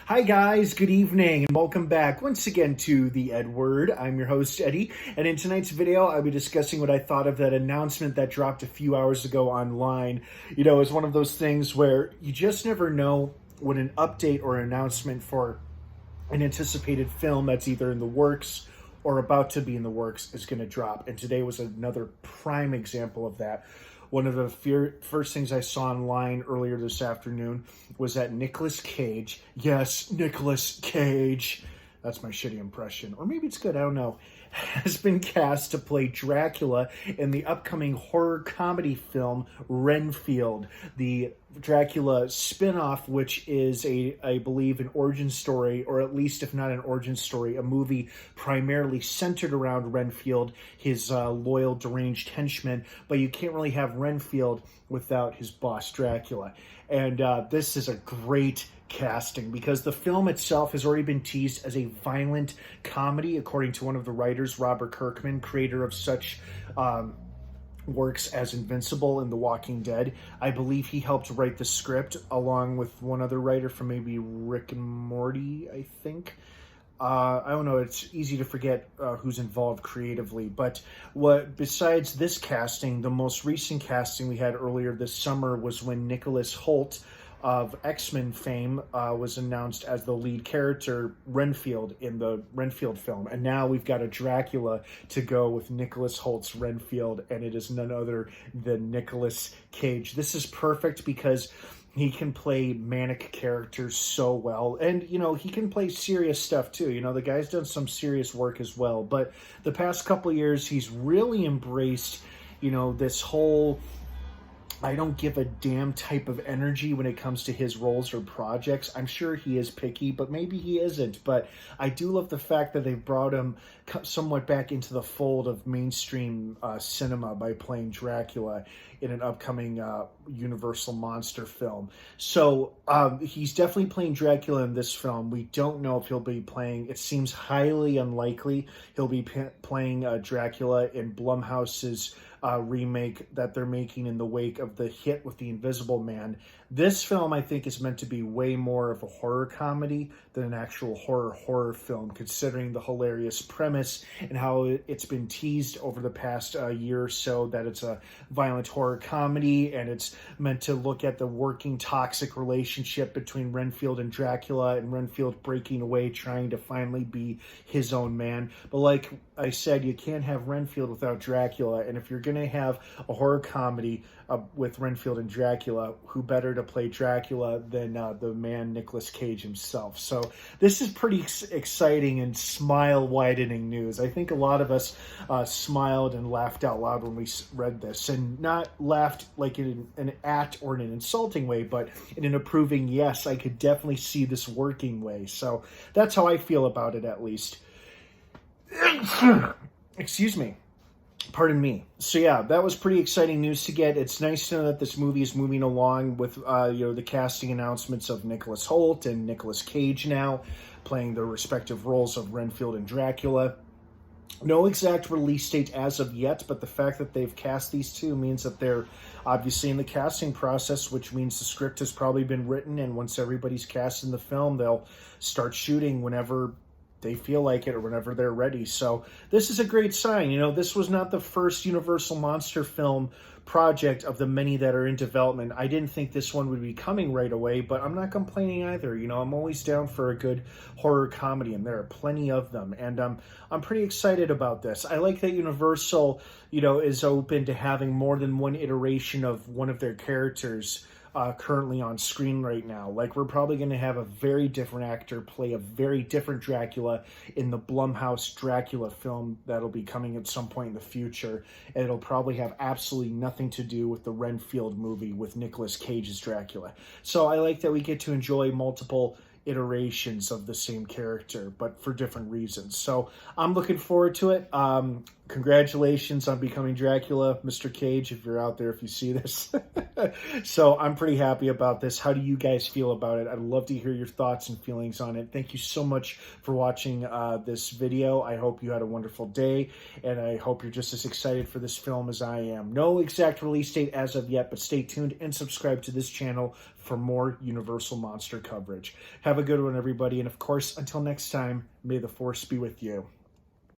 Hi guys, good evening, and welcome back once again to the EdWord. I'm your host, Eddie, and in tonight's video, I'll be discussing what I thought of that announcement that dropped a few hours ago online. You know, it's one of those things where you just never know when an update or announcement for an anticipated film that's either in the works or about to be in the works is going to drop. And today was another prime example of that. One of the first things I saw online earlier this afternoon was that Nicolas Cage, yes, Nicolas Cage, that's my shitty impression, or maybe it's good, I don't know, has been cast to play Dracula in the upcoming horror comedy film Renfield, the Dracula spin-off, which is I believe, an origin story, or at least if not an origin story, a movie primarily centered around Renfield, his loyal deranged henchman, but you can't really have Renfield without his boss Dracula. And this is a great casting because the film itself has already been teased as a violent comedy, according to one of the writers, Robert Kirkman, creator of such works as Invincible and The Walking Dead. I believe he helped write the script along with one other writer from maybe Rick and Morty, I think. I don't know, it's easy to forget who's involved creatively, but besides this casting, the most recent casting we had earlier this summer was when Nicholas Hoult of X-Men fame was announced as the lead character, Renfield, in the Renfield film. And now we've got a Dracula to go with Nicholas Hoult's Renfield, and it is none other than Nicolas Cage. This is perfect because he can play manic characters so well. And, you know, he can play serious stuff too. You know, the guy's done some serious work as well. But the past couple of years, he's really embraced, you know, this whole I don't give a damn type of energy when it comes to his roles or projects. I'm sure he is picky, but maybe he isn't. But I do love the fact that they've brought him somewhat back into the fold of mainstream cinema by playing Dracula in an upcoming Universal monster film. So he's definitely playing Dracula in this film. We don't know if he'll be playing, it seems highly unlikely, he'll be playing Dracula in Blumhouse's remake that they're making in the wake of the hit with The Invisible Man. This film, I think, is meant to be way more of a horror comedy than an actual horror film, considering the hilarious premise and how it's been teased over the past year or so that it's a violent horror comedy, and it's meant to look at the working toxic relationship between Renfield and Dracula, and Renfield breaking away, trying to finally be his own man. But like I said, you can't have Renfield without Dracula, and if you're going to have a horror comedy with Renfield and Dracula, who better to play Dracula than the man Nicolas Cage himself? So this is pretty exciting and smile-widening news. I think a lot of us smiled and laughed out loud when we read this, and not laughed like in an or in an insulting way, but in an approving, yes, I could definitely see this working way. So that's how I feel about it, at least. Excuse me. Pardon me. So yeah, that was pretty exciting news to get. It's nice to know that this movie is moving along with the casting announcements of Nicholas Hoult and Nicolas Cage now playing their respective roles of Renfield and Dracula. No exact release date as of yet, but the fact that they've cast these two means that they're obviously in the casting process, which means the script has probably been written, and once everybody's cast in the film, they'll start shooting whenever they feel like it or whenever they're ready. So this is a great sign. You know, this was not the first Universal monster film project of the many that are in development. I didn't think this one would be coming right away, but I'm not complaining either. You know, I'm always down for a good horror comedy, and there are plenty of them. And I'm pretty excited about this. I like that Universal, you know, is open to having more than one iteration of one of their characters currently on screen right now. Like, we're probably going to have a very different actor play a very different Dracula in the Blumhouse Dracula film that'll be coming at some point in the future. And it'll probably have absolutely nothing to do with the Renfield movie with Nicolas Cage's Dracula. So I like that we get to enjoy multiple iterations of the same character, but for different reasons. So I'm looking forward to it. Congratulations on becoming Dracula, Mr. Cage, if you're out there, if you see this. So I'm pretty happy about this. How do you guys feel about it? I'd love to hear your thoughts and feelings on it. Thank you so much for watching this video. I hope you had a wonderful day, and I hope you're just as excited for this film as I am. No exact release date as of yet, but stay tuned and subscribe to this channel for more Universal Monster coverage. Have a good one, everybody, and of course, until next time, may the Force be with you.